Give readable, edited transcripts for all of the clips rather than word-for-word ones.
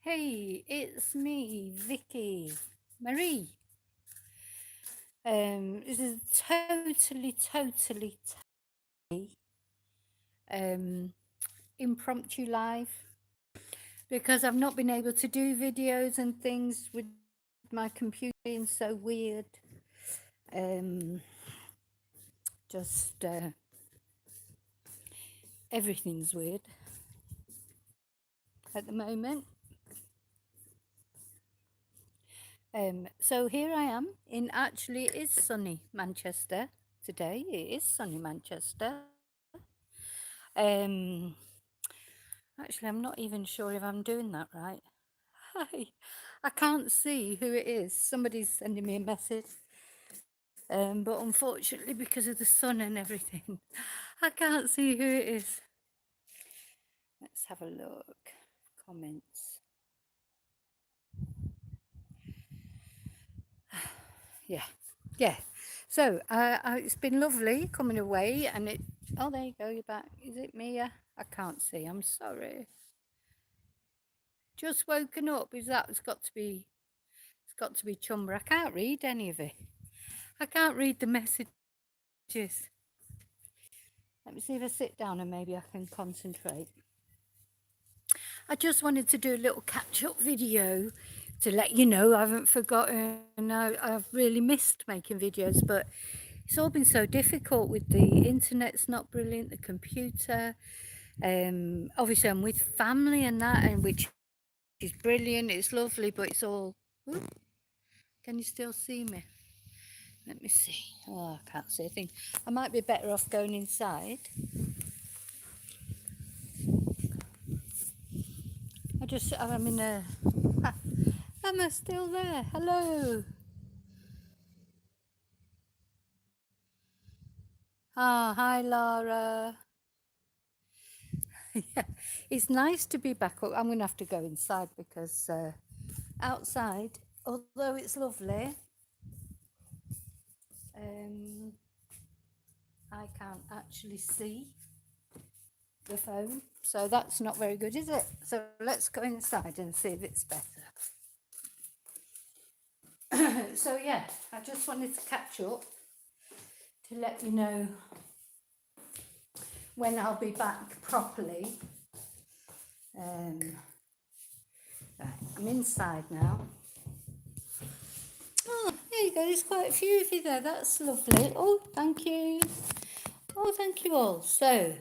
Hey, it's me, Vicky Marie. This is totally um, impromptu live because I've not been able to do videos and things with my computer being so weird. Um, just everything's weird at the moment. So here I am actually it is sunny Manchester today. It is sunny Manchester. Um, Actually, I'm not even sure if I'm doing that right. Hi, I can't see who it is. Somebody's sending me a message. But unfortunately, because of the sun and everything, I can't see who it is. Let's have a look. Comments. Yeah. So it's been lovely coming away, and it. Oh, there you go. You're back. Is it Mia? I can't see. I'm sorry. Just woken up. Is that? It's got to be. It's got to be Chumber. I can't read any of it. I can't read the messages. Let me see if I sit down and maybe I can concentrate. I just wanted to do a little catch-up video to let you know I haven't forgotten. I've really missed making videos, but it's all been so difficult with the internet's not brilliant, the computer. Obviously I'm with family and that, and which is brilliant. It's lovely, but it's all. Ooh, can you still see me? Let me see. Oh, I can't see a thing. I might be better off going inside. I'm in a. Am I still there? Hello. Ah, hi, Laura. Yeah, it's nice to be back up. I'm going to have to go inside because outside, although it's lovely, um, I can't actually see the phone. So that's not very good, is it? So let's go inside and see if it's better. So, yeah, I just wanted to catch up to let you know when I'll be back properly. Right, I'm inside now. Oh, there you go. There's quite a few of you there. That's lovely. Oh, thank you. Oh, thank you all. So,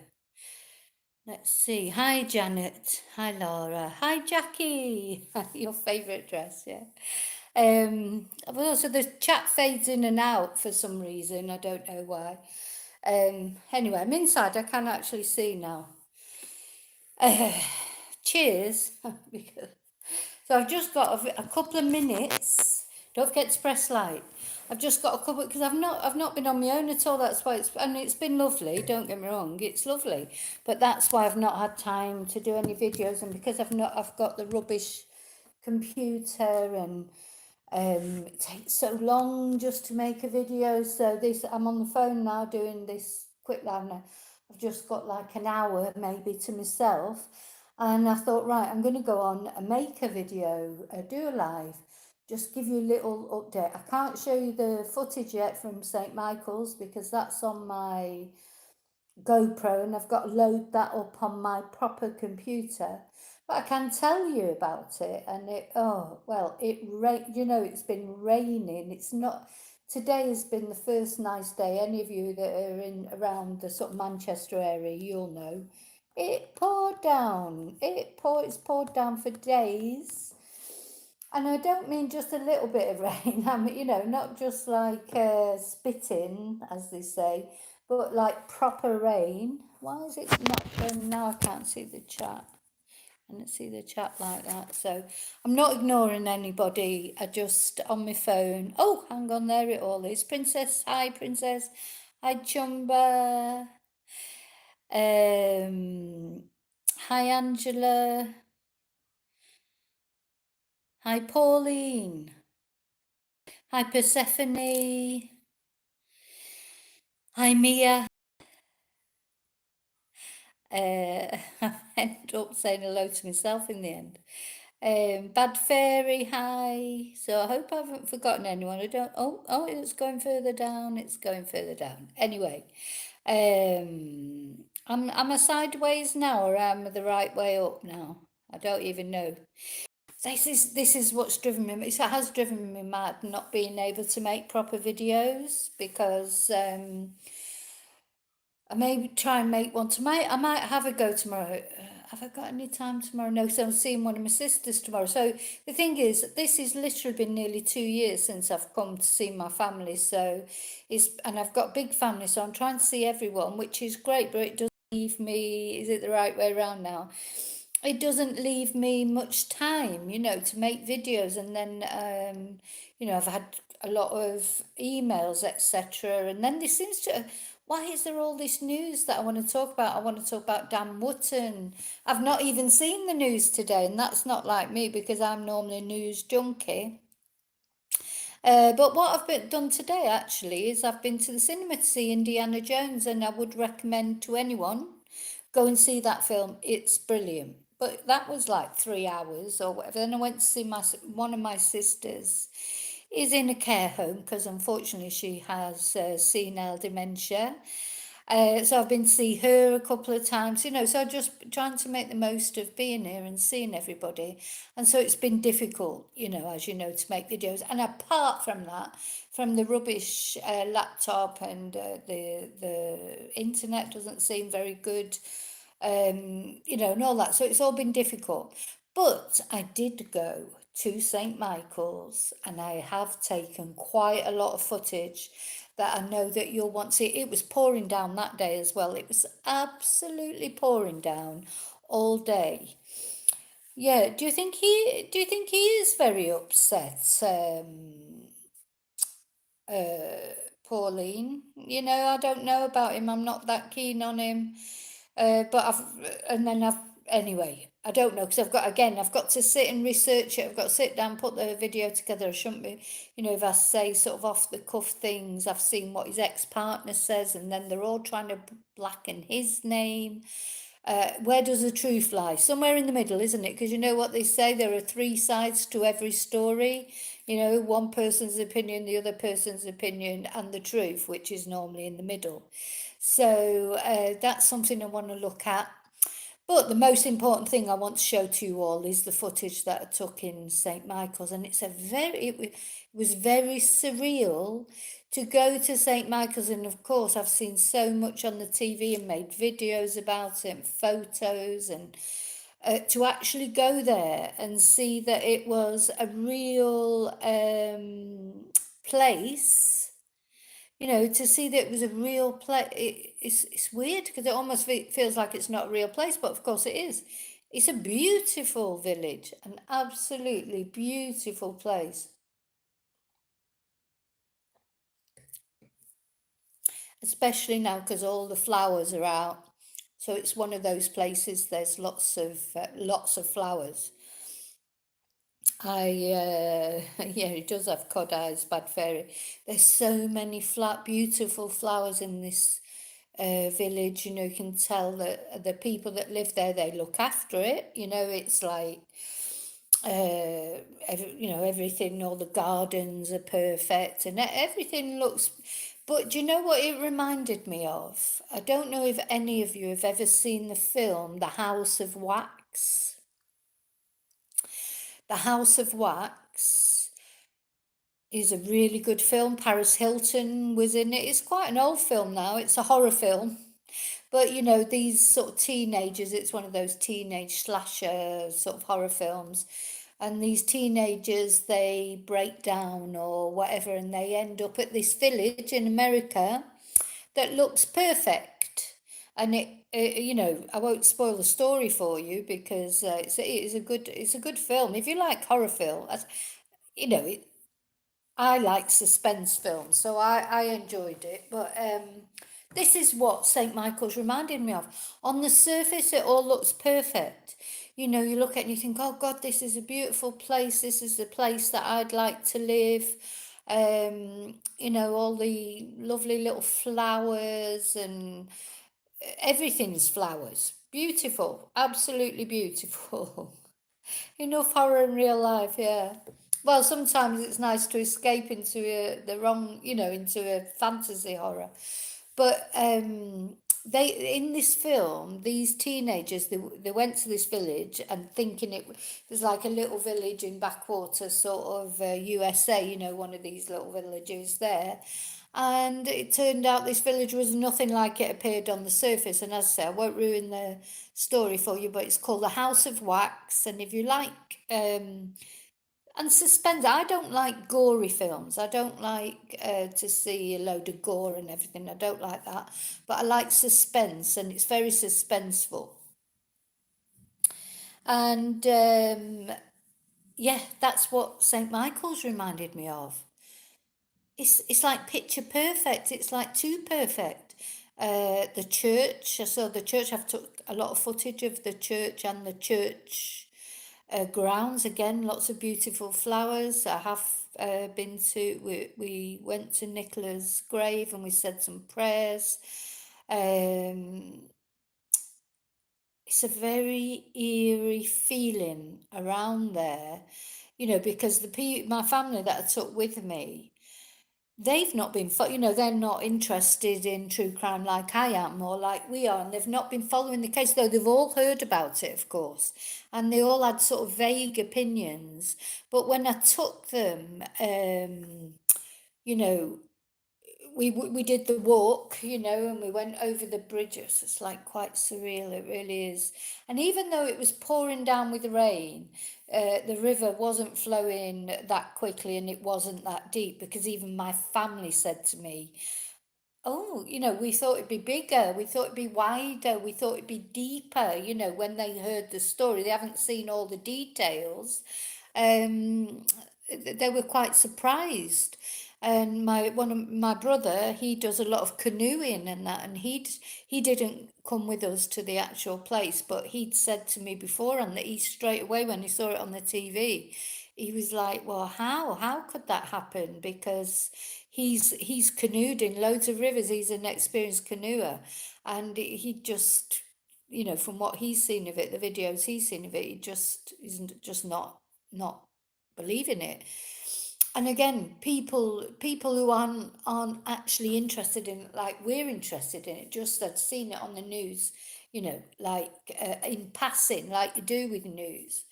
let's see. Hi, Janet. Hi, Laura. Hi, Jackie. Your favourite dress, yeah. But also the chat fades in and out for some reason. I don't know why. Anyway, I'm inside. I can actually see now. Cheers. So I've just got a couple of minutes. Don't forget to press like. I've just got a couple because I've not been on my own at all. That's why it's been lovely. Don't get me wrong, it's lovely, but that's why I've not had time to do any videos, and because I've got the rubbish computer, and it takes so long just to make a video. So I'm on the phone now doing this quick live now. I've just got like an hour maybe to myself, and I thought, right, I'm going to go on and make a video, do a live, just give you a little update. I can't show you the footage yet from St. Michael's because that's on my GoPro and I've got to load that up on my proper computer. But I can tell you about it, and it's been raining. It's not. Today has been the first nice day. Any of you that are in around the sort of Manchester area, you'll know. It poured down. It's poured down for days. And I don't mean just a little bit of rain. I mean, not just like spitting, as they say, but like proper rain. Why is it not going now? I can't see the chat. I don't see the chat like that. So I'm not ignoring anybody. I just on my phone. Oh, hang on, there it all is. Princess, hi, Princess. Hi, Chumba. Hi, Angela. Hi, Pauline. Hi, Persephone. Hi, Mia. I ended up saying hello to myself in the end. Bad Fairy, hi. So I hope I haven't forgotten anyone. I don't. Oh, it's going further down. It's going further down. Anyway, am I sideways now, or am I the right way up now? I don't even know. This is what's driven me. It has driven me mad not being able to make proper videos because I may try and make one tomorrow. I might have a go tomorrow. Have I got any time tomorrow? No, so I'm seeing one of my sisters tomorrow. So the thing is, this has literally been nearly 2 years since I've come to see my family. So and I've got a big family, so I'm trying to see everyone, which is great, but it does leave me, is it the right way around now? It doesn't leave me much time, to make videos. And then, I've had a lot of emails, etc. And then there seems to, why is there all this news that I want to talk about? I want to talk about Dan Wootton. I've not even seen the news today, and that's not like me because I'm normally a news junkie. But what done today actually is I've been to the cinema to see Indiana Jones, and I would recommend to anyone go and see that film. It's brilliant. But that was like 3 hours or whatever. Then I went to see one of my sisters is in a care home because unfortunately she has senile dementia. So I've been to see her a couple of times, so just trying to make the most of being here and seeing everybody. And so it's been difficult, as you know, to make videos. And apart from that, from the rubbish laptop and the internet doesn't seem very good, and all that. So it's all been difficult. But I did go to St. Michael's and I have taken quite a lot of footage that I know that you'll want to see. It was pouring down that day as well. It was absolutely pouring down all day. Yeah, do you think he is very upset, Pauline? I don't know about him. I'm not that keen on him. But anyway, I don't know because I've got to sit and research it. I've got to sit down, put the video together. I shouldn't be, if I say sort of off the cuff things. I've seen what his ex-partner says, and then they're all trying to blacken his name. Where does the truth lie? Somewhere in the middle, isn't it? Because you know what they say, there are three sides to every story. One person's opinion, the other person's opinion, and the truth, which is normally in the middle. So that's something I want to look at. But the most important thing I want to show to you all is the footage that I took in St. Michael's, and it was very surreal to go to St. Michael's, and of course I've seen so much on the TV and made videos about it, and photos, and to actually go there and see that it was a real place, to see that it was a real place. It's weird because it almost feels like it's not a real place, but of course it is. It's a beautiful village, an absolutely beautiful place, especially now because all the flowers are out. So it's one of those places. There's lots of flowers. Yeah, it does have cod eyes, bad fairy. There's so many beautiful flowers in this village. You can tell that the people that live there, they look after it. It's like, everything, all the gardens are perfect and everything looks. But do you know what it reminded me of? I don't know if any of you have ever seen the film The House of Wax. The House of Wax is a really good film. Paris Hilton was in it. It's quite an old film now. It's a horror film. But these sort of teenagers, it's one of those teenage slasher sort of horror films. And these teenagers, they break down or whatever, and they end up at this village in America that looks perfect. And I won't spoil the story for you because it's a good film. If you like horror films, you know, it, I like suspense films, so I enjoyed it. But this is what St. Michael's reminded me of. On the surface, it all looks perfect. You look at it and you think, oh God, this is a beautiful place. This is the place that I'd like to live. All the lovely little flowers and everything's flowers. Beautiful, absolutely beautiful. Enough horror in real life, yeah. Well, sometimes it's nice to escape into the wrong, into a fantasy horror. But they in this film, these teenagers, they went to this village and thinking it was like a little village in backwater sort of USA, one of these little villages there. And it turned out this village was nothing like it appeared on the surface. And as I say, I won't ruin the story for you, but it's called The House of Wax. And if you like, and suspense, I don't like gory films. I don't like to see a load of gore and everything. I don't like that. But I like suspense, and it's very suspenseful. And yeah, that's what St. Michael's reminded me of. It's like picture perfect. It's like too perfect. The church. I saw the church. I've took a lot of footage of the church and the church grounds. Again, lots of beautiful flowers. I have been to. We went to Nicola's grave and we said some prayers. Um, it's a very eerie feeling around there, because my family that I took with me, they've not been, they're not interested in true crime like I am or like we are, and they've not been following the case, though they've all heard about it, of course, and they all had sort of vague opinions. But when I took them, you know, we did the walk, and we went over the bridges. It's like quite surreal, it really is. And even though it was pouring down with rain, the river wasn't flowing that quickly and it wasn't that deep, because even my family said to me, oh, we thought it'd be bigger, we thought it'd be wider, we thought it'd be deeper, when they heard the story. They haven't seen all the details. Um, they were quite surprised. And one of my brother, he does a lot of canoeing and that, and he didn't come with us to the actual place, but he'd said to me before, and that he straight away when he saw it on the TV, he was like, well, how could that happen? Because he's canoed in loads of rivers. He's an experienced canoer, and he just, from what he's seen of it, the videos he's seen of it, he just isn't just not believing it. And again, people who aren't actually interested in it like we're interested in it, just had seen it on the news, like in passing, like you do with news.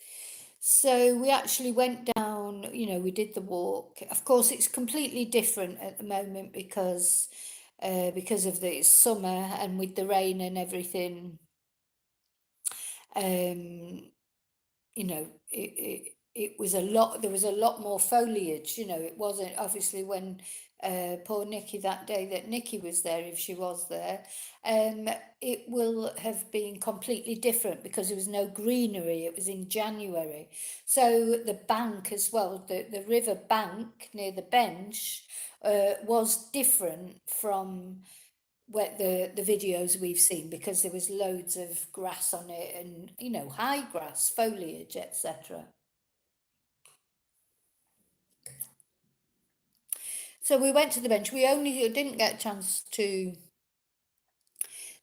So we actually went down, we did the walk. Of course, it's completely different at the moment because of the summer and with the rain and everything. Um, it was a lot, there was a lot more foliage, it wasn't obviously when poor Nikki, that day that Nikki was there, if she was there, um, it will have been completely different because there was no greenery. It was in January. So the bank as well, the river bank near the bench was different from where the videos we've seen, because there was loads of grass on it and high grass, foliage, etc. So we went to the bench. We only didn't get a chance to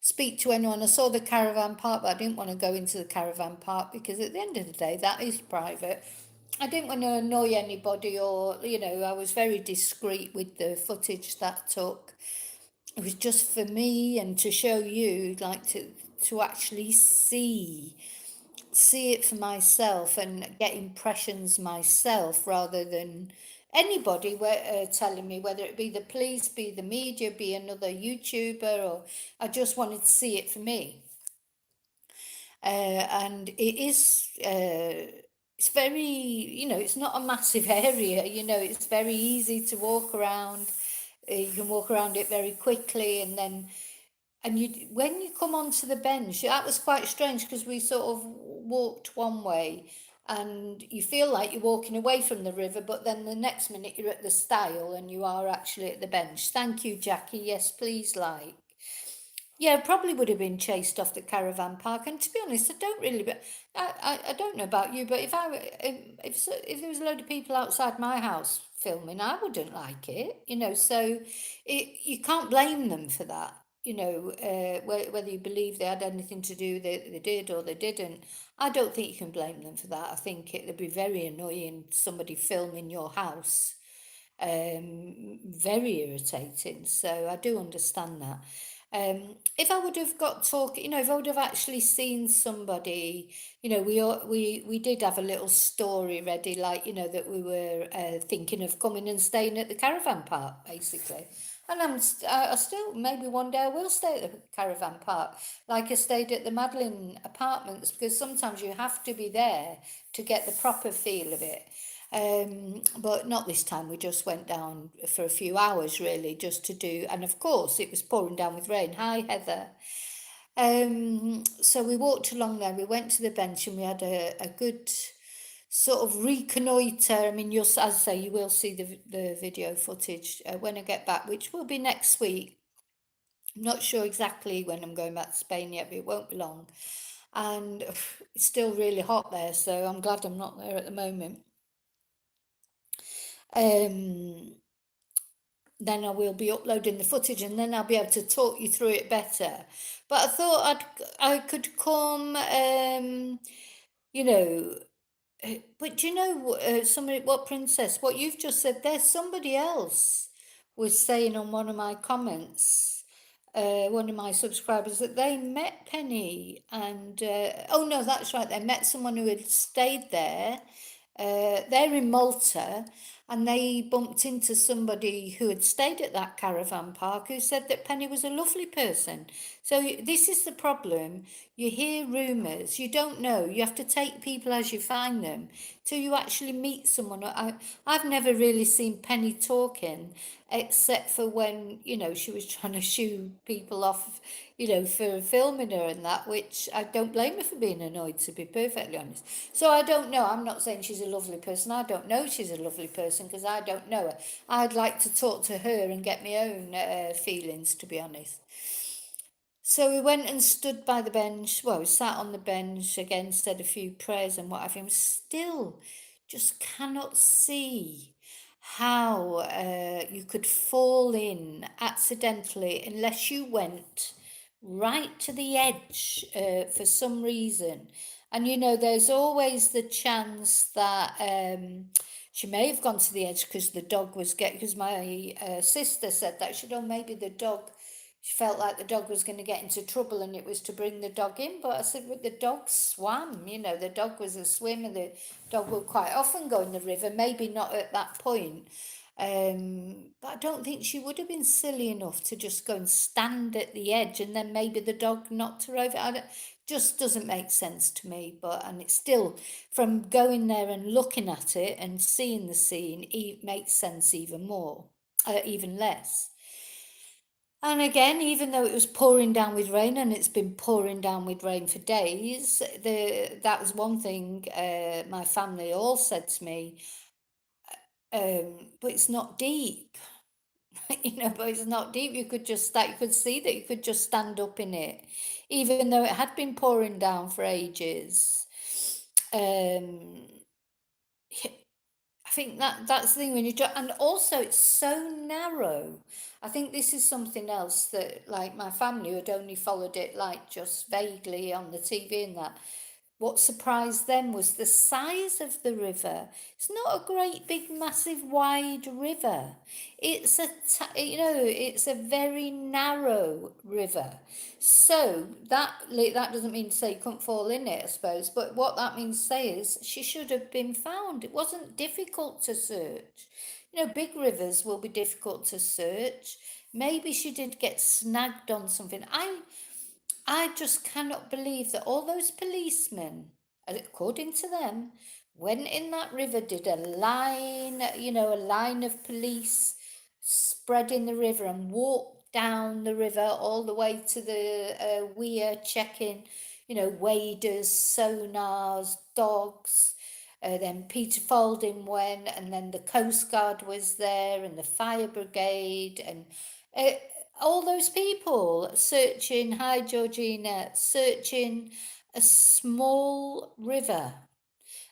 speak to anyone. I saw the caravan park, but I didn't want to go into the caravan park because at the end of the day that is private. I didn't want to annoy anybody, or I was very discreet with the footage that I took. It was just for me and to show you, like to actually see it for myself and get impressions myself, rather than anybody telling me, whether it be the police, be the media, be another YouTuber, or I just wanted to see it for me. And it is, it's very, it's not a massive area, it's very easy to walk around. You can walk around it very quickly, and then and when you come onto the bench, that was quite strange because we sort of walked one way and you feel like you're walking away from the river, but then the next minute you're at the stile and you are actually at the bench. Thank you, Jackie. Yes, please, like. Yeah, probably would have been chased off the caravan park. And to be honest, I don't really, but I don't know about you, but if there was a load of people outside my house filming, I wouldn't like it, So you can't blame them for that. whether you believe they had anything to do, they did or they didn't. I don't think you can blame them for that. I think it'd be very annoying, somebody filming your house. Very irritating. So I do understand that. If I would have got talk, if I would have actually seen somebody, we did have a little story ready, like, that we were thinking of coming and staying at the caravan park, basically. And I still, maybe one day I will stay at the caravan park, like I stayed at the Madeline apartments, because sometimes you have to be there to get the proper feel of it. But not this time. We just went down for a few hours, really, just to do. And of course, it was pouring down with rain. Hi, Heather. So we walked along there. We went to the bench, and we had a good sort of reconnoiter. I mean, as I say, you will see the video footage when I get back, which will be next week. I'm not sure exactly when I'm going back to Spain yet, but it won't be long. And it's still really hot there, so I'm glad I'm not there at the moment. Then I will be uploading the footage, and then I'll be able to talk you through it better. But I thought I could come, you know, but do you know somebody, what Princess, what you've just said there, somebody else was saying on one of my comments, one of my subscribers, that they met Penny and, oh no, that's right, they met someone who had stayed there. They're in Malta, and they bumped into somebody who had stayed at that caravan park who said that Penny was a lovely person. So this is the problem. You hear rumours, you don't know. You have to take people as you find them till you actually meet someone. I've never really seen Penny talking, except for when, she was trying to shoo people off, for filming her and that, which I don't blame her for being annoyed, to be perfectly honest. So I don't know. I'm not saying she's a lovely person. I don't know she's a lovely person because I don't know her. I'd like to talk to her and get my own feelings, to be honest. So we went and stood by the bench. Well, we sat on the bench again, said a few prayers and what have you. And still just cannot see how you could fall in accidentally unless you went right to the edge for some reason. And there's always the chance that she may have gone to the edge because the dog was getting, because my sister said that, she said, oh, maybe the dog, she felt like the dog was going to get into trouble and it was to bring the dog in. But I said, well, the dog swam, the dog was a swimmer. The dog will quite often go in the river, maybe not at that point. But I don't think she would have been silly enough to just go and stand at the edge and then maybe the dog knocked her over. Just doesn't make sense to me. And it's still, from going there and looking at it and seeing the scene, it makes sense even more, even less. And again, even though it was pouring down with rain, and it's been pouring down with rain for days, that was one thing my family all said to me. But it's not deep, But it's not deep. You could see that you could just stand up in it, even though it had been pouring down for ages. Um, I think that's the thing when you and also it's so narrow. I think this is something else that, like, my family who had only followed it like just vaguely on the TV and that, what surprised them was the size of the river. It's not a great big massive wide river. It's it's a very narrow river. So that doesn't mean to say you couldn't fall in it, I suppose, but what that means to say is she should have been found. It wasn't difficult to search. Big rivers will be difficult to search. Maybe she did get snagged on something. I just cannot believe that all those policemen, according to them, went in that river, did a line, a line of police spread in the river and walked down the river all the way to the weir, checking, waders, sonars, dogs. Then Peter Falding went, and then the Coast Guard was there, and the fire brigade, and uh, all those people searching, hi Georgina, searching a small river.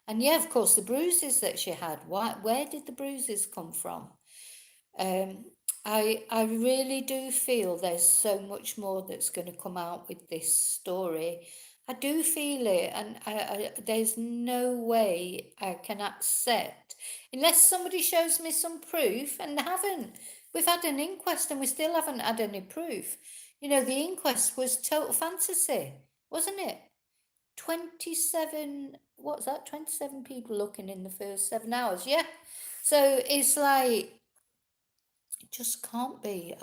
And yeah, of course, the bruises that she had, where did the bruises come from? I really do feel there's so much more that's going to come out with this story. I do feel it, and there's no way I can accept unless somebody shows me some proof, and they haven't. We've had an inquest, and we still haven't had any proof. You know, the inquest was total fantasy, wasn't it? 27, what's that? 27 people looking in the first 7 hours. Yeah. So it's like, it just can't be.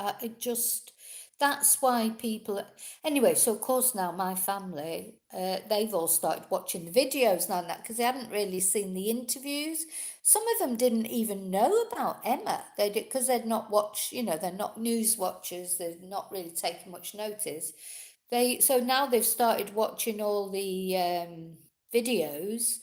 That's why people. Anyway, so of course now my family, they've all started watching the videos now and that because they hadn't really seen the interviews. Some of them didn't even know about Emma. They did because they'd not watched. You know, they're not news watchers. They're not really taking much notice. So now they've started watching all the videos,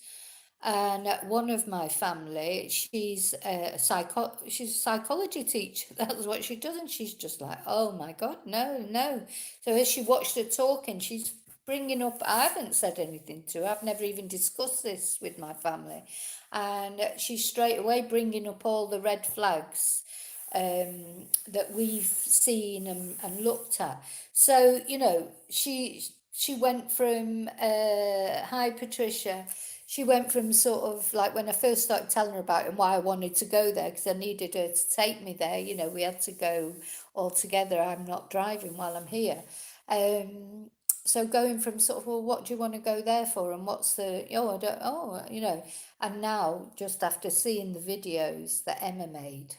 and one of my family, she's a psychology teacher. That's what she does, and she's just like, oh my god, no, no. So as she watched her talking, she's bringing up. I haven't said anything to her. I've never even discussed this with my family, and she's straight away bringing up all the red flags that we've seen and looked at. So you know, she went from hi Patricia. She went from sort of like when I first started telling her about it and why I wanted to go there because I needed her to take me there. You know, we had to go all together. I'm not driving while I'm here. Um, so going from sort of, well, what do you want to go there for? And what's the, oh, I don't, oh, you know, and now just after seeing the videos that Emma made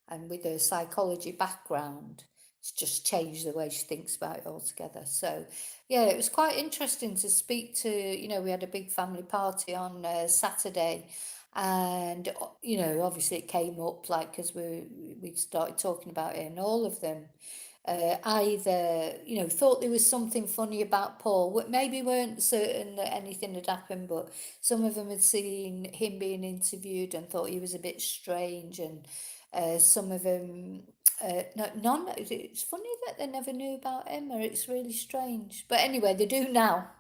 and with her psychology background, it's just changed the way she thinks about it altogether. So, yeah, it was quite interesting to speak to. You know, we had a big family party on Saturday, and you know, obviously it came up like because we started talking about it, and all of them either you know thought there was something funny about Paul, maybe weren't certain that anything had happened, but some of them had seen him being interviewed and thought he was a bit strange, and some of them, no, none. It's funny that they never knew about Emma. It's really strange. But anyway, they do now.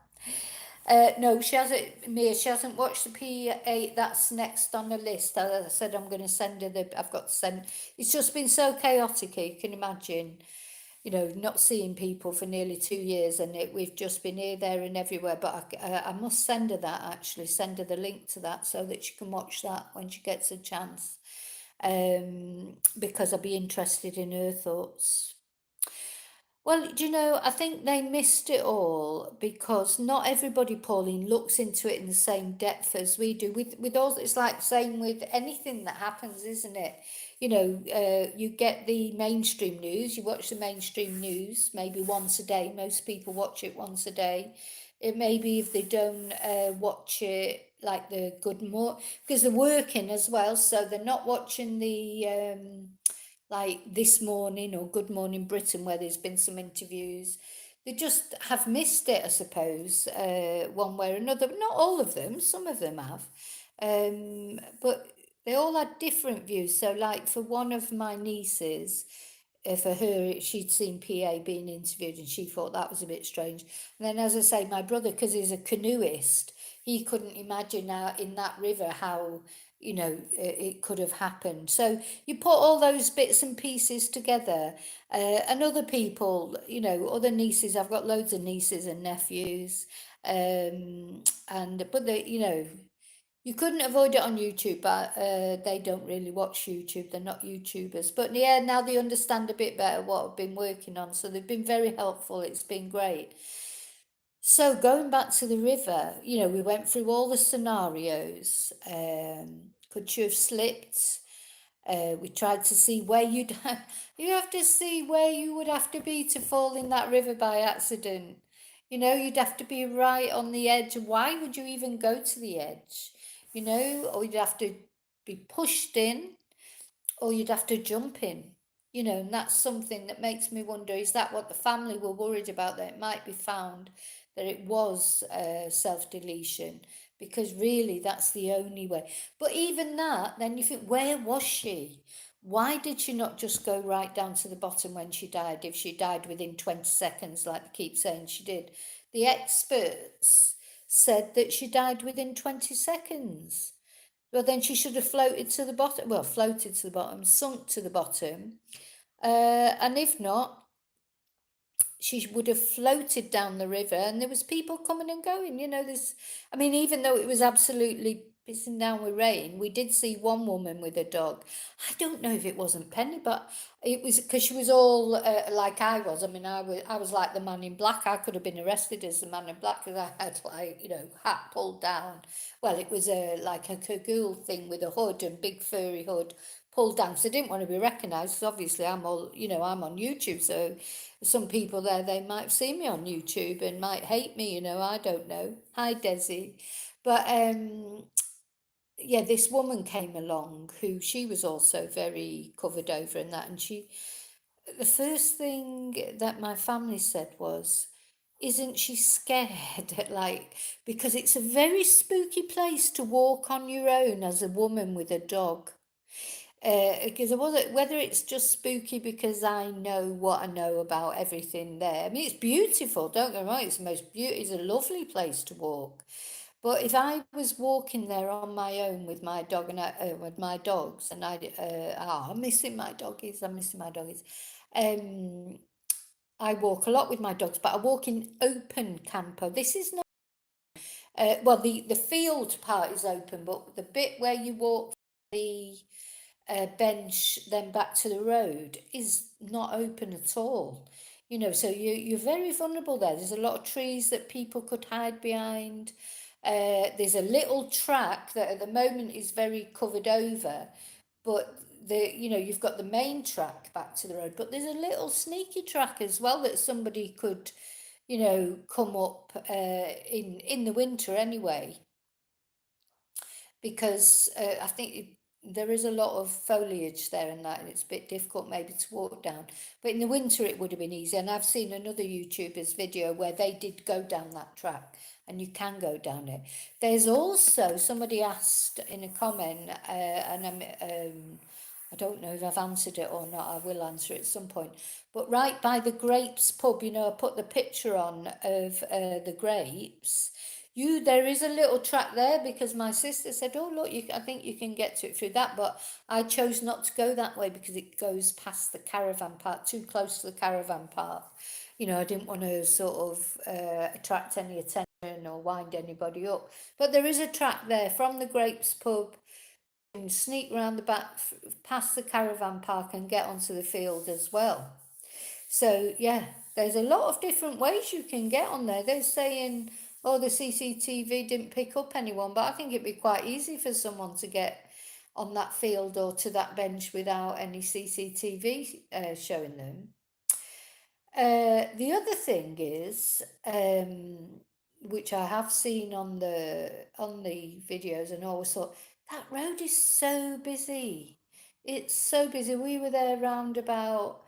No, she hasn't. Mia, she hasn't watched the P8. That's next on the list. As I said, I'm going to send her the. I've got to send. It's just been so chaotic. You can imagine. You know, not seeing people for nearly 2 years, and we've just been here, there, and everywhere. But I must send her that. Actually, send her the link to that so that she can watch that when she gets a chance, because I'd be interested in her thoughts. Well, do you know, I think they missed it all because not everybody, Pauline, looks into it in the same depth as we do. With all, it's like same with anything that happens, isn't it? You know, you get the mainstream news, you watch the mainstream news maybe once a day. Most people watch it once a day. It maybe if they don't watch it like the good more because they're working as well, so they're not watching the like This Morning or Good Morning Britain, where there's been some interviews. They just have missed it, I suppose, one way or another. Not all of them, some of them have. But they all had different views. So, like for one of my nieces, for her, she'd seen PA being interviewed and she thought that was a bit strange. And then, as I say, my brother, because he's a canoeist, he couldn't imagine in that river how, you know, it could have happened. So you put all those bits and pieces together, and other people, you know, other nieces. I've got loads of nieces and nephews, and but they, you know, you couldn't avoid it on YouTube, but they don't really watch YouTube. They're not YouTubers. But yeah, now they understand a bit better what I've been working on. So they've been very helpful. It's been great. So going back to the river, you know, we went through all the scenarios. Could you have slipped? We tried to see where you have to see where you would have to be to fall in that river by accident. You know, you'd have to be right on the edge. Why would you even go to the edge? You know, or you'd have to be pushed in, or you'd have to jump in. You know, and that's something that makes me wonder, is that what the family were worried about, that it might be found that it was self-deletion? Because really that's the only way. But even that, then you think, where was she? Why did she not just go right down to the bottom when she died, if she died within 20 seconds, like they keep saying she did? The experts said that she died within 20 seconds. Well, then she should have floated to the bottom. Well, floated to the bottom, sunk to the bottom, And if not, she would have floated down the river, and there was people coming and going. There's, I mean, even though it was absolutely pissing down with rain, we did see one woman with a dog. I don't know if it wasn't Penny, but it was because she was all like I was. I mean, I was like the man in black. I could have been arrested as the man in black because I had, like, hat pulled down. Well, it was like a cagoule thing with a hood and big furry hood pulled down. So I didn't want to be recognised. Because obviously I'm on YouTube, so some people there, they might see me on YouTube and might hate me, I don't know. Hi, Desi. But yeah, this woman came along who she was also very covered over and that. And the first thing that my family said was, isn't she scared? Like, because it's a very spooky place to walk on your own as a woman with a dog. Because it wasn't, whether it's just spooky because I know what I know about everything there. I mean, it's beautiful, don't get me wrong, it's a lovely place to walk. But if I was walking there on my own with my dog and with my dogs, and I'm missing my doggies, Um, I walk a lot with my dogs, but I walk in open campo. This is not, well, the field part is open, but the bit where you walk the bench then back to the road is not open at all. So you're very vulnerable there. There's a lot of trees that people could hide behind. There's a little track that at the moment is very covered over, but you've got the main track back to the road, but there's a little sneaky track as well that somebody could, come up in the winter anyway, because I think there is a lot of foliage there and that, and it's a bit difficult maybe to walk down. But in the winter, it would have been easy. And I've seen another YouTuber's video where they did go down that track, and you can go down it. There's also somebody asked in a comment, and I don't know if I've answered it or not. I will answer it at some point. But right by the Grapes pub, I put the picture on of the Grapes. There is a little track there because my sister said, "Oh look, I think you can get to it through that." But I chose not to go that way because it goes past the caravan park, too close to the caravan park. I didn't want to sort of attract any attention or wind anybody up. But there is a track there from the Grapes pub, and sneak round the back, past the caravan park, and get onto the field as well. So yeah, there's a lot of different ways you can get on there. They're saying, oh, the CCTV didn't pick up anyone, but I think it'd be quite easy for someone to get on that field or to that bench without any CCTV showing them. The other thing is, which I have seen on the videos, and always thought, that road is so busy. It's so busy. We were there round about,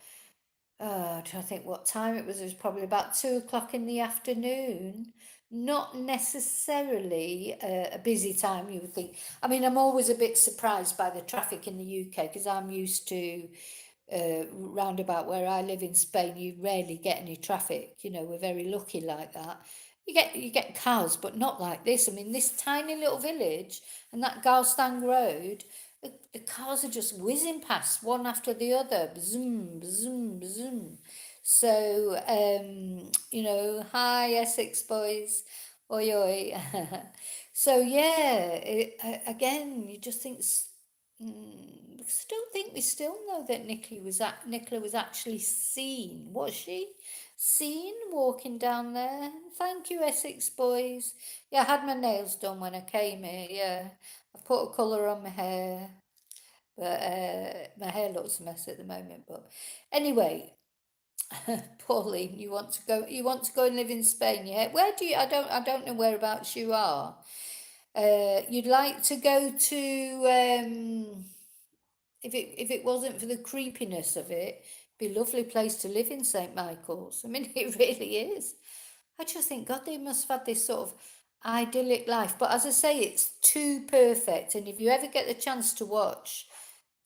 I'm trying to think what time it was. It was probably about 2 o'clock in the afternoon. Not necessarily a busy time, you would think. I mean, I'm always a bit surprised by the traffic in the UK because I'm used to roundabout where I live in Spain. You rarely get any traffic. We're very lucky like that. You get cars, but not like this. I mean, this tiny little village and that Garstang Road, the cars are just whizzing past one after the other, zoom, zoom, zoom. So, hi Essex boys, oi oi. So yeah, again, you just think, because I don't think we still know that Nicola was actually seen. Was she seen walking down there? Thank you, Essex boys. Yeah, I had my nails done when I came here. Yeah, I put a colour on my hair, but my hair looks a mess at the moment. But anyway, Pauline, you want to go? You want to go and live in Spain? Yeah. Where do you? I don't know whereabouts you are. You'd like to go to if it wasn't for the creepiness of it, it'd be a lovely place to live in St. Michael's. I mean, it really is. I just think, God, they must have had this sort of idyllic life. But as I say, it's too perfect. And if you ever get the chance to watch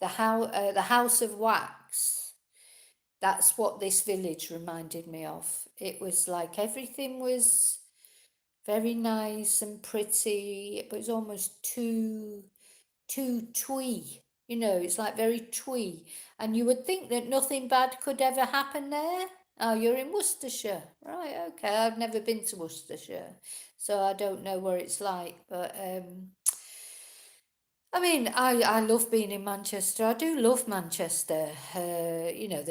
the House of Wax, that's what this village reminded me of. It was like everything was very nice and pretty, but it was almost too twee. You know, it's like very twee. And you would think that nothing bad could ever happen there. Oh, you're in Worcestershire. Right, okay. I've never been to Worcestershire, so I don't know what it's like. But I mean, I love being in Manchester. I do love Manchester. You know,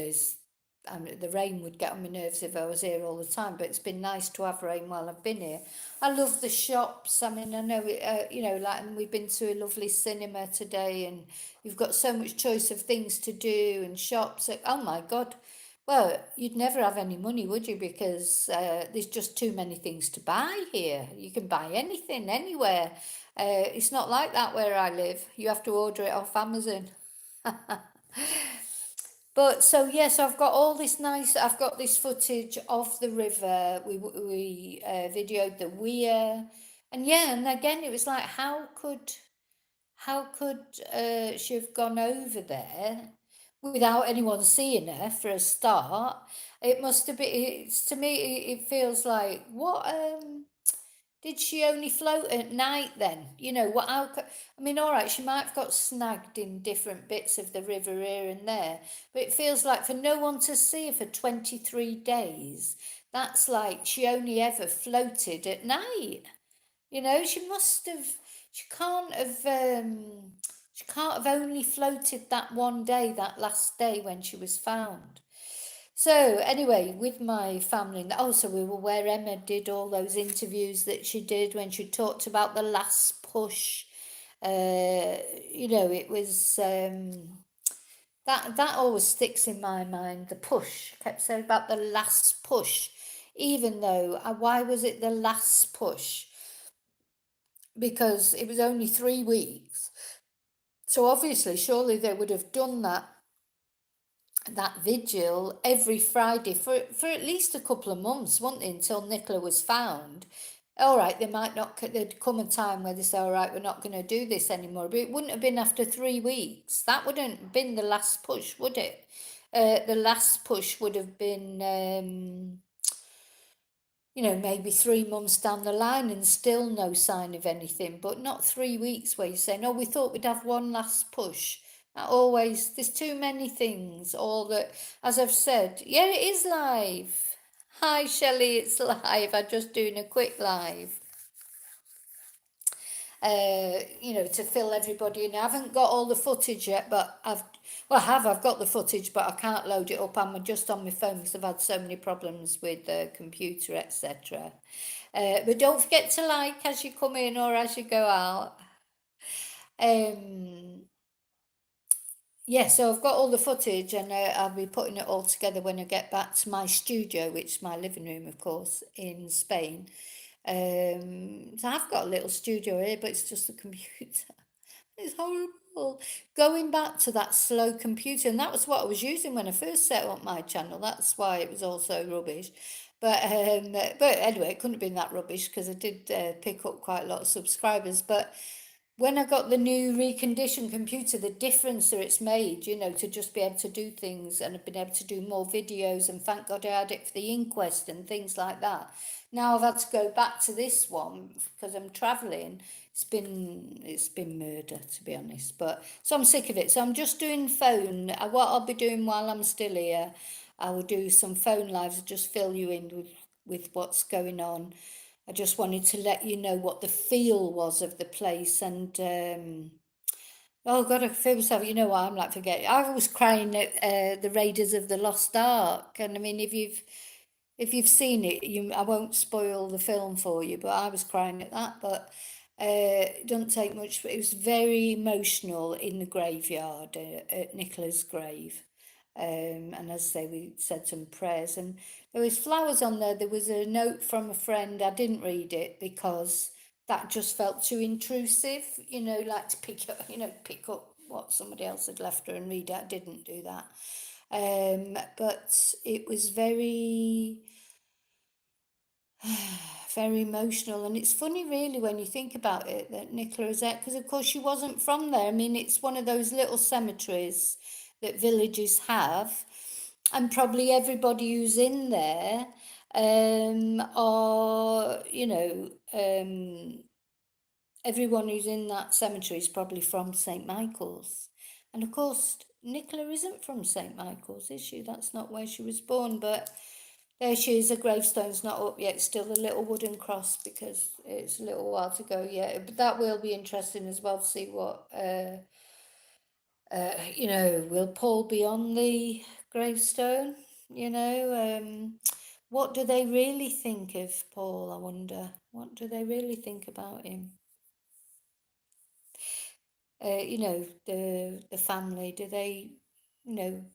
I mean, the rain would get on my nerves if I was here all the time, but it's been nice to have rain while I've been here. I love the shops. I mean, I know it, you know, like, and we've been to a lovely cinema today, and you've got so much choice of things to do and shops. Oh my God. Well, you'd never have any money, would you? Because there's just too many things to buy here. You can buy anything, anywhere. It's not like that where I live. You have to order it off Amazon. But so yes, I've got all this nice. I've got this footage of the river. We videoed the weir, and yeah, and again it was like, how could she have gone over there without anyone seeing her for a start? It must have been. It's to me. It feels like what. Did she only float at night then? You know, what? I mean, all right, she might have got snagged in different bits of the river here and there, but it feels like for no one to see her for 23 days, that's like she only ever floated at night. You know, she must have, she can't have, she can't have only floated that one day, that last day when she was found. So anyway, with my family, so we were where Emma did all those interviews that she did when she talked about the last push. You know, it was that always sticks in my mind. The push, kept saying about the last push, even though why was it the last push? Because it was only 3 weeks. So obviously, surely they would have done that vigil every Friday for at least a couple of months, wouldn't they, until Nicola was found. All right, they might not, there'd come a time where they say, all right, we're not going to do this anymore, but it wouldn't have been after 3 weeks. That wouldn't have been the last push, would it? The last push would have been, you know, maybe 3 months down the line and still no sign of anything, but not 3 weeks where you're saying, oh, we thought we'd have one last push. That always, there's too many things. All that, as I've said, yeah, it is live. Hi, Shelley, it's live. I'm just doing a quick live. You know, to fill everybody in. I haven't got all the footage yet, but I've got the footage, but I can't load it up. I'm just on my phone because I've had so many problems with the computer, etc. But don't forget to like as you come in or as you go out. Um, yeah, so I've got all the footage, and I'll be putting it all together when I get back to my studio, which is my living room, of course, in Spain. So I've got a little studio here, but it's just the computer. It's horrible. Going back to that slow computer, and that was what I was using when I first set up my channel. That's why it was all so rubbish. But anyway, it couldn't have been that rubbish because I did pick up quite a lot of subscribers. But when I got the new reconditioned computer, the difference that it's made, you know, to just be able to do things, and I've been able to do more videos, and thank God I had it for the inquest and things like that. Now I've had to go back to this one because I'm travelling. It's been murder, to be honest. But so I'm sick of it. So I'm just doing phone. What I'll be doing while I'm still here, I will do some phone lives, just fill you in with what's going on. I just wanted to let you know what the feel was of the place. And oh God, I feel myself. You know what I'm like, forget. I was crying at the Raiders of the Lost Ark, and I mean, if you've seen it, I won't spoil the film for you, but I was crying at that. But it doesn't take much. But it was very emotional in the graveyard at Nicola's grave. And as I say, we said some prayers, and there was flowers on there. There was a note from a friend. I didn't read it because that just felt too intrusive. You know, like to pick up what somebody else had left her and read it. I didn't do that. But it was very, very emotional. And it's funny, really, when you think about it, that Nicola is there, because of course she wasn't from there. I mean, it's one of those little cemeteries that villages have, and probably everybody who's in there are, everyone who's in that cemetery is probably from St. Michael's. And of course, Nicola isn't from St Michael's, is she? That's not where she was born, but there she is. Her gravestone's not up yet, still a little wooden cross because it's a little while to go yet. But that will be interesting as well to see what, will Paul be on the gravestone? What do they really think of Paul, I wonder? What do they really think about him? The family, do they, you know,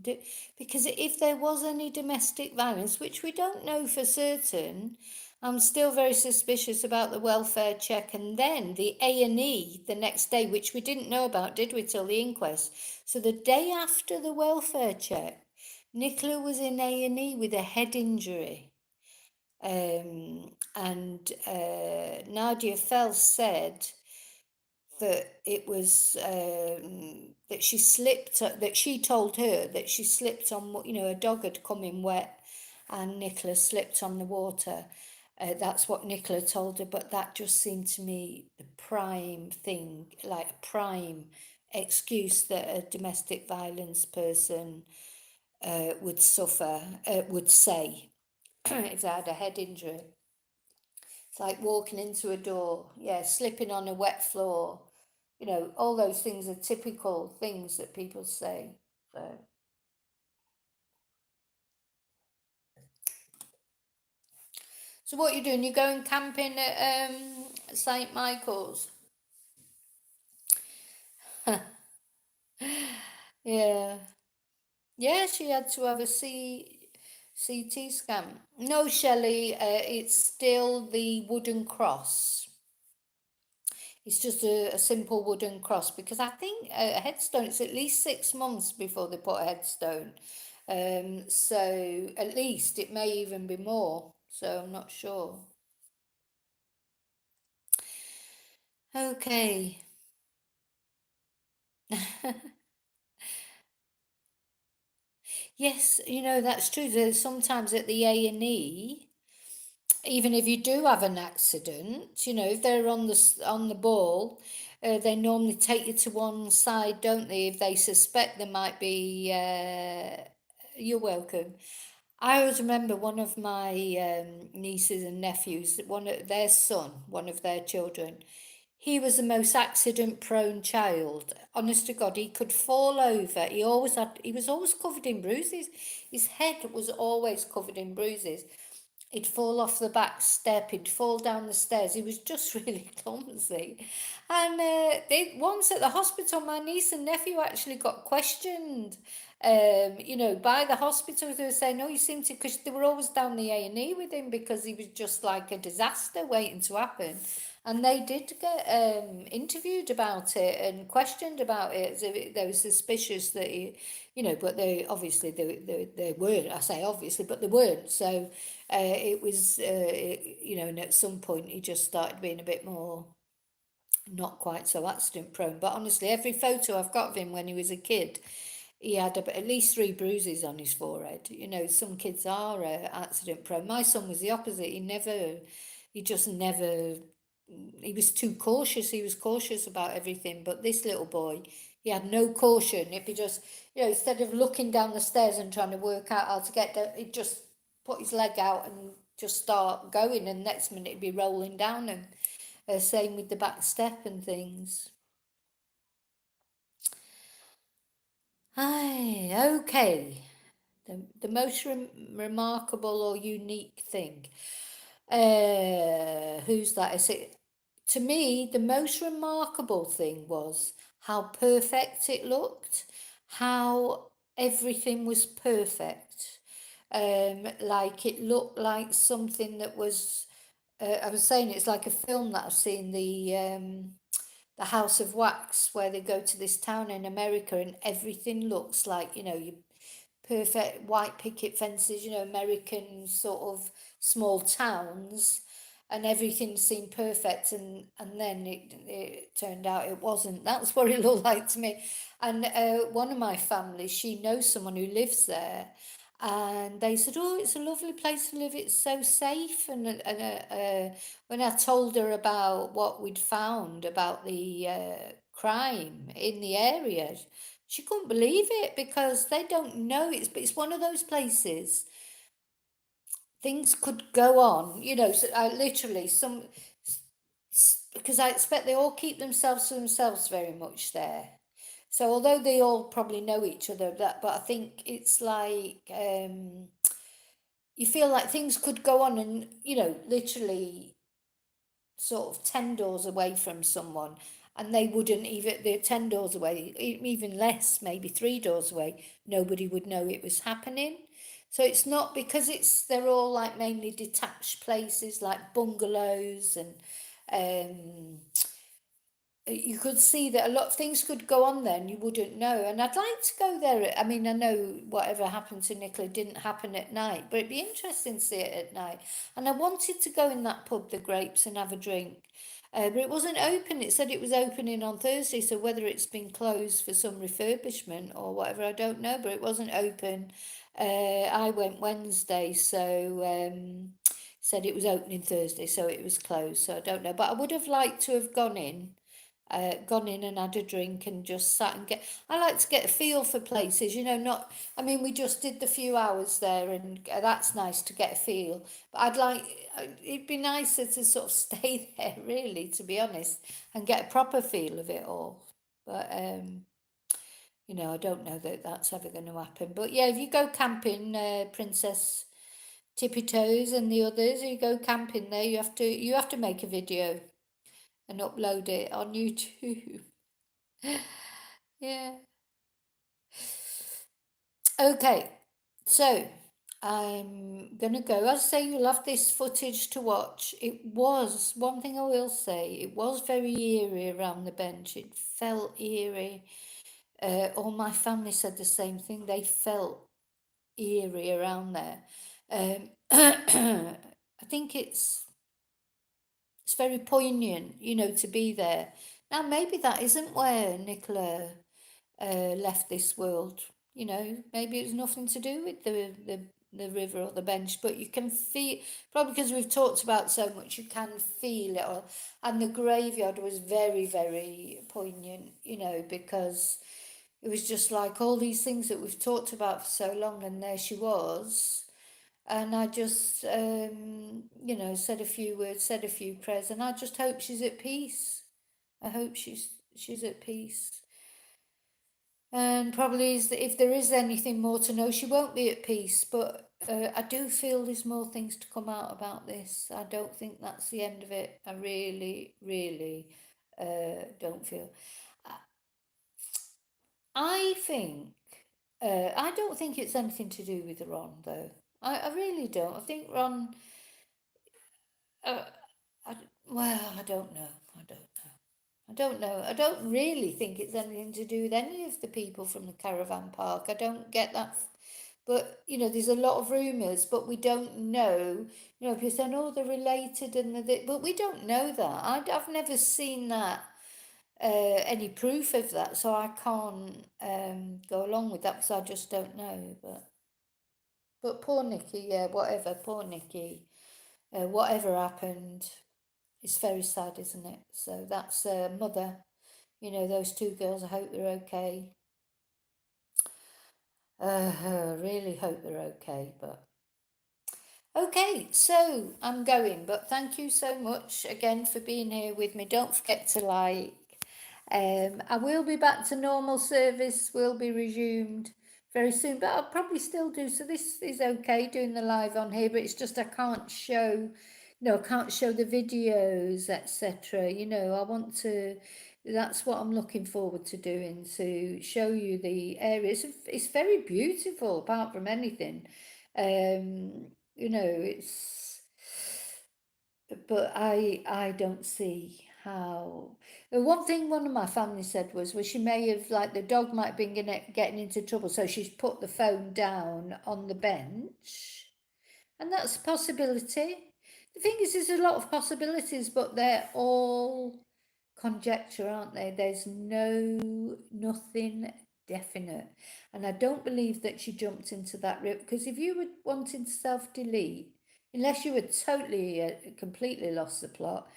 do, because if there was any domestic violence, which we don't know for certain, I'm still very suspicious about the welfare check and then the A&E the next day, which we didn't know about, did we, till the inquest? So the day after the welfare check, Nicola was in A&E with a head injury. And Nadia Fell said that it was that she slipped, that she told her that she slipped on, a dog had come in wet and Nicola slipped on the water. That's what Nicola told her, but that just seemed to me the prime thing, like a prime excuse that a domestic violence person would suffer, would say if they had a head injury. It's like walking into a door, yeah, slipping on a wet floor. All those things are typical things that people say. So what are you doing? You're going camping at St Michael's? Yeah. Yeah, she had to have a CT scan. No, Shelley, it's still the wooden cross. It's just a simple wooden cross because I think a headstone, it's at least 6 months before they put a headstone. So at least it may even be more. So I'm not sure. Okay. Yes, that's true. There's sometimes at the A&E, even if you do have an accident, if they're on the ball, they normally take you to one side, don't they? If they suspect there might be, you're welcome. I always remember one of my nieces and nephews, one of their son, one of their children. He was the most accident-prone child. Honest to God, he could fall over. He was always covered in bruises. His head was always covered in bruises. He'd fall off the back step, he'd fall down the stairs. He was just really clumsy. And once at the hospital, my niece and nephew actually got questioned, by the hospital. They were saying, "Oh, you seem to," because they were always down the A&E with him because he was just like a disaster waiting to happen. And they did get interviewed about it and questioned about it. So they were suspicious that but they obviously they weren't. I say obviously, but they weren't. So it was, and at some point he just started being a bit more not quite so accident prone. But honestly, every photo I've got of him when he was a kid, he had at least 3 bruises on his forehead. Some kids are accident prone. My son was the opposite. He just never, he was too cautious. He was cautious about everything. But this little boy, he had no caution. It'd be just, instead of looking down the stairs and trying to work out how to get there, he'd just put his leg out and just start going. And next minute he'd be rolling down. And same with the back step and things. Aye, okay. The most remarkable or unique thing. Who's that? Is it? To me, the most remarkable thing was how perfect it looked, how everything was perfect. Like it looked like something that was. I was saying it's like a film that I've seen, the House of Wax, where they go to this town in America and everything looks like, you perfect white picket fences, American sort of small towns, and everything seemed perfect. And then it turned out it wasn't. That's what it looked like to me. And one of my family, she knows someone who lives there. And they said, "Oh, it's a lovely place to live. It's so safe." And when I told her about what we'd found about the crime in the area. She couldn't believe it because they don't know. It's one of those places things could go on, so I literally because I expect they all keep themselves to themselves very much there. So although they all probably know each other, but I think it's like you feel like things could go on, and literally sort of 10 doors away from someone, and they wouldn't even, they're 10 doors away, even less, maybe 3 doors away, nobody would know it was happening. So it's not because they're all like mainly detached places like bungalows, and um, you could see that a lot of things could go on there and you wouldn't know. And I'd like to go there. I mean, I know whatever happened to Nicola didn't happen at night, but it'd be interesting to see it at night. And I wanted to go in that pub, the Grapes, and have a drink. But it wasn't open. It said it was opening on Thursday, so whether it's been closed for some refurbishment or whatever, I don't know. But it wasn't open. I went Wednesday, so said it was opening Thursday, so it was closed. So I don't know. But I would have liked to have gone in and had a drink and just sat and I like to get a feel for places, not, I mean, we just did the few hours there, and that's nice to get a feel, but it'd be nicer to sort of stay there, really, to be honest, and get a proper feel of it all. But, I don't know that that's ever going to happen. But yeah, if you go camping, Princess Tippy Toes and the others, you go camping there, you have to make a video and upload it on YouTube. Yeah. Okay. So I'm gonna go. As I say, you'll have this footage to watch. It was one thing I will say. It was very eerie around the bench. It felt eerie. All my family said the same thing. They felt eerie around there. I think it's very poignant, to be there. Now, maybe that isn't where Nicola left this world. Maybe it was nothing to do with the river or the bench, but you can feel, probably because we've talked about so much, you can feel it. And the graveyard was very, very poignant, because it was just like all these things that we've talked about for so long, and there she was. And I just, said a few words, said a few prayers, and I just hope she's at peace. I hope she's at peace. And probably if there is anything more to know, she won't be at peace. But I do feel there's more things to come out about this. I don't think that's the end of it. I really, really don't feel. I think. I don't think it's anything to do with Ron, though. I really don't. I think Ron. Uh, I, well, I don't know. I don't know. I don't know. I don't really think it's anything to do with any of the people from the caravan park. I don't get that. But, there's a lot of rumours, but we don't know. People saying, oh, they're related, but we don't know that. I've never seen that, any proof of that, so I can't go along with that because I just don't know. But poor Nikki, yeah, whatever, poor Nikki. Whatever happened, it's very sad, isn't it? So that's mother. Those two girls, I hope they're okay. I really hope they're okay, but okay, so I'm going, but thank you so much again for being here with me. Don't forget to like. I will be back to normal service, will be resumed very soon, but I'll probably still do. So this is okay doing the live on here, but it's just I can't show, I can't show the videos, etc. I want to. That's what I'm looking forward to doing, to show you the area. It's very beautiful, apart from anything. It's, but I don't see how. The one thing one of my family said was, well, she may have, like, the dog might have been getting into trouble, so she's put the phone down on the bench, and that's a possibility. The thing is, there's a lot of possibilities, but they're all conjecture, aren't they? There's nothing definite, and I don't believe that she jumped into that river, because if you were wanting to self-delete, unless you had totally completely lost the plot,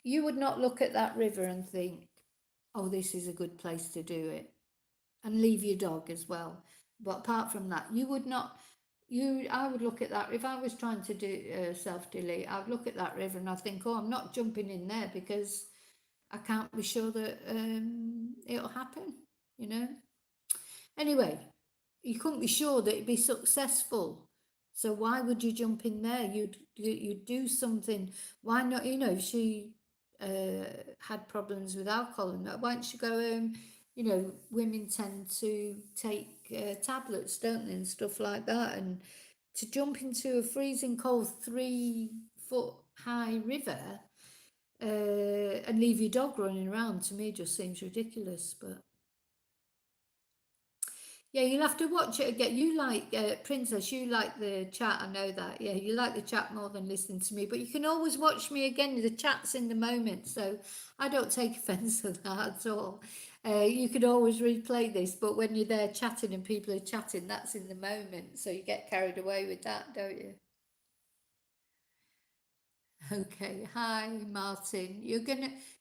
you would not look at that river and think, oh, this is a good place to do it. And leave your dog as well. But apart from that, you would not. I would look at that if I was trying to do self delete. I would look at that river and I think, oh, I'm not jumping in there because I can't be sure that it'll happen. You know. Anyway, you couldn't be sure that it'd be successful. So why would you jump in there? You'd do something. Why not? You know, if she had problems with alcohol and that, why don't you go home? You know, women tend to take tablets, don't they, and stuff like that. And to jump into a freezing cold 3 foot high river and leave your dog running around, to me just seems ridiculous. But yeah, you'll have to watch it again. You like Princess, you like the chat. I know that. Yeah, you like the chat more than listening to me. But you can always watch me again. The chat's in the moment, so I don't take offence to that at all. You can always replay this, but when you're there chatting and people are chatting, that's in the moment. So you get carried away with that, don't you? Okay. Hi, Martin. You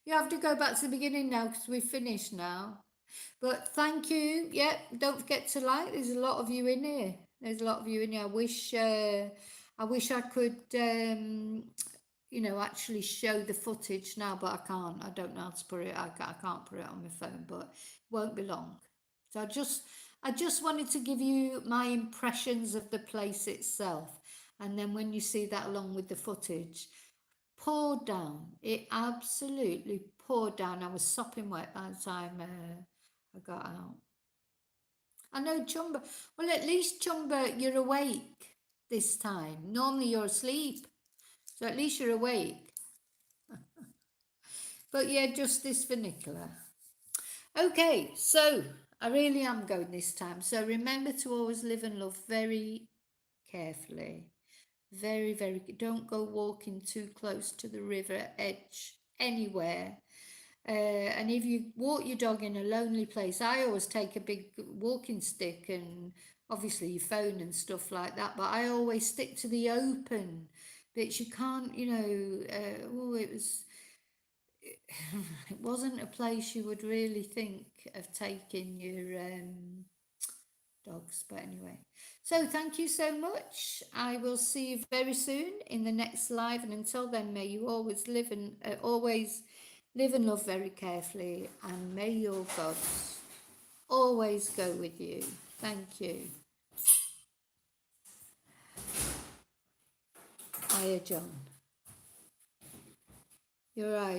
have to go back to the beginning now because we've finished now. But thank you. Yeah, don't forget to like. There's a lot of you in here. There's a lot of you in here. I wish I could, actually show the footage now, but I can't. I don't know how to put it. I can't put it on my phone, but it won't be long. So I just wanted to give you my impressions of the place itself, and then when you see that along with the footage, poured down. It absolutely poured down. I was sopping wet by the time I got out. I know Chumba. Well, at least Chumba, you're awake this time. Normally you're asleep, so at least you're awake. But yeah, justice for Nicola. Okay, so I really am going this time. So remember to always live and love very carefully. Very, very. Don't go walking too close to the river edge anywhere. And if you walk your dog in a lonely place, I always take a big walking stick and obviously your phone and stuff like that. But I always stick to the open bits. You can't, it wasn't a place you would really think of taking your dogs. But anyway, so thank you so much. I will see you very soon in the next live, and until then, may you always live and love very carefully, and may your gods always go with you. Thank you. Hiya, John. You're right.